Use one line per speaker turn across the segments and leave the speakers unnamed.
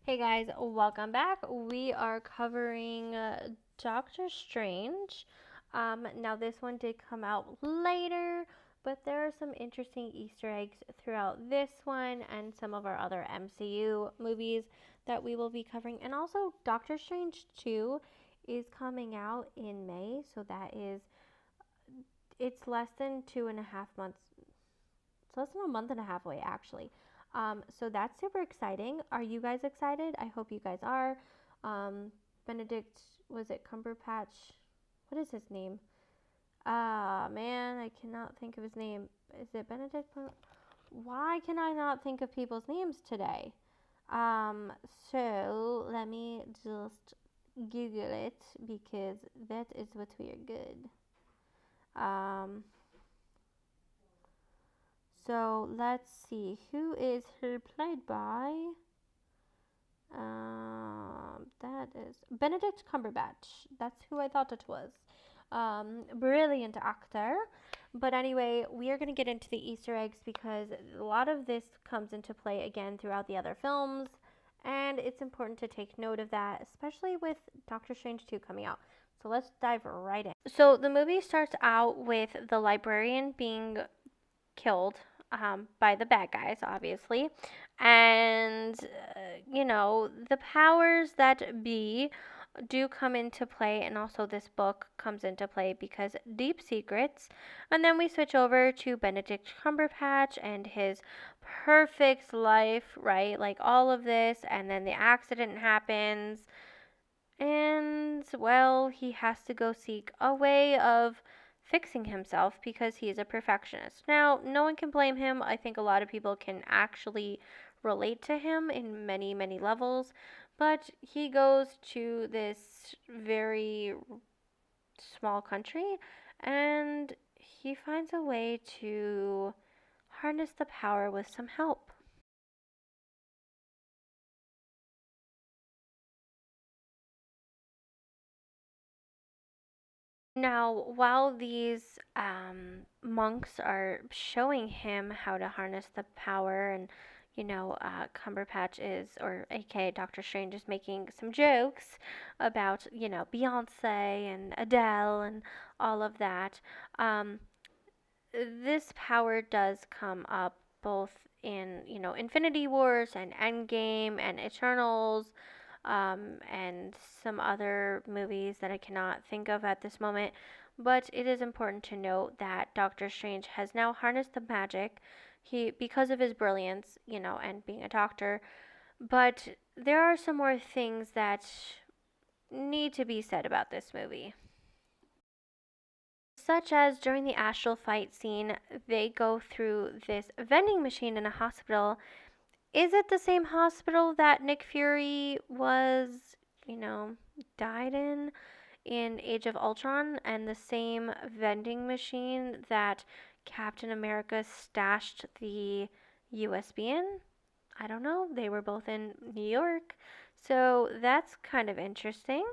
Hey guys, welcome back. We are covering Doctor Strange. Now, this one did come out later, but there are some interesting Easter eggs throughout this one and some of our other MCU movies that we will be covering. And also, Doctor Strange 2 is coming out in May, so it's less than 2.5 months. It's less than a month and a half away, actually. So that's super exciting. Are you guys excited? I hope you guys are. Um, Benedict, was it Cumberpatch? What is his name? Ah, man, I cannot think of his name. Is it Benedict? Why can I not think of people's names today? Um, so let me just Google it because that is what we are good. Um, so let's see. Who is he played by? That is Benedict Cumberbatch. That's who I thought it was. Brilliant actor. But anyway, we are going to get into the Easter eggs because a lot of this comes into play again throughout the other films. And it's important to take note of that, especially with Doctor Strange 2 coming out. So let's dive right in. So the movie starts out with the librarian being killed by the bad guys, obviously. And, the powers that be do come into play, and also this book comes into play because deep secrets. And then we switch over to Benedict Cumberbatch and his perfect life, right? Like all of this, and then the accident happens. And, well, he has to go seek a way of fixing himself because he is a perfectionist. Now, no one can blame him. I think a lot of people can actually relate to him in many, many levels. But he goes to this very small country and he finds a way to harness the power with some help. Now, while these monks are showing him how to harness the power, and Cumberpatch is, or aka Doctor Strange, is making some jokes about, Beyonce and Adele and all of that. Um, this power does come up both in, Infinity Wars and Endgame and Eternals, and some other movies that I cannot think of at this moment. But it is important to note that Doctor Strange has now harnessed the magic, because of his brilliance, and being a doctor. But there are some more things that need to be said about this movie. Such as during the astral fight scene, they go through this vending machine in a hospital. Is it the same hospital that Nick Fury was, you know, died in Age of Ultron, and the same vending machine that Captain America stashed the USB in? I don't know. They were both in New York. So that's kind of interesting.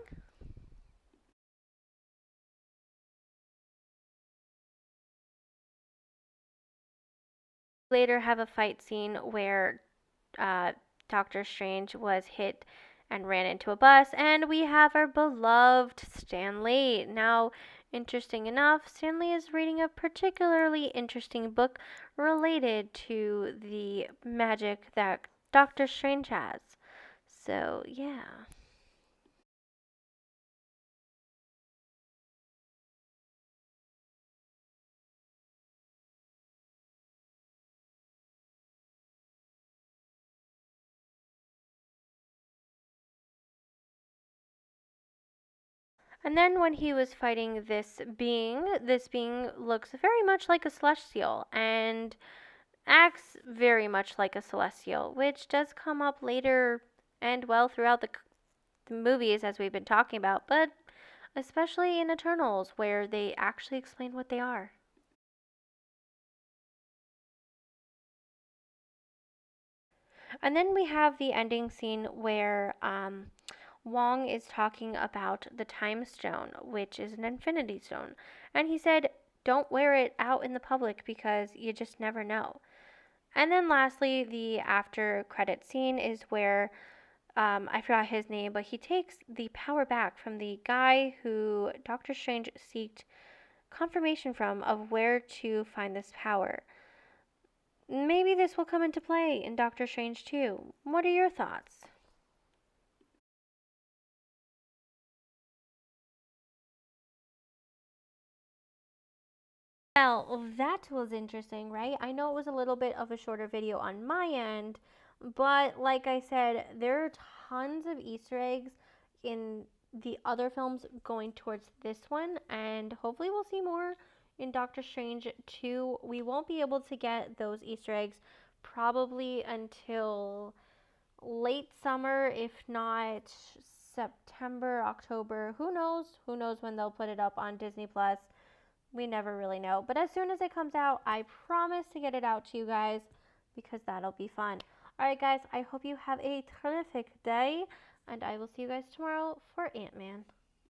Later have a fight scene where uh, Doctor Strange was hit and ran into a bus, and we have our beloved Stan Lee. Now, interesting enough, Stan Lee is reading a particularly interesting book related to the magic that Doctor Strange has. So, yeah. And then when he was fighting this being looks very much like a celestial and acts very much like a celestial, which does come up later and well throughout the movies as we've been talking about, but especially in Eternals where they actually explain what they are. And then we have the ending scene where Wong is talking about the Time Stone, which is an Infinity Stone. And he said, don't wear it out in the public because you just never know. And then lastly, the after credit scene is where I forgot his name, but he takes the power back from the guy who Doctor Strange seeked confirmation from of where to find this power. Maybe this will come into play in Doctor Strange too. What are your thoughts? Well, that was interesting, right? I know it was a little bit of a shorter video on my end, but like I said, there are tons of Easter eggs in the other films going towards this one, and hopefully we'll see more in Doctor Strange 2. We won't be able to get those Easter eggs probably until late summer, if not September, October. Who knows? Who knows when they'll put it up on Disney Plus? We never really know. But as soon as it comes out, I promise to get it out to you guys because that'll be fun. Alright, guys, I hope you have a terrific day, and I will see you guys tomorrow for Ant-Man.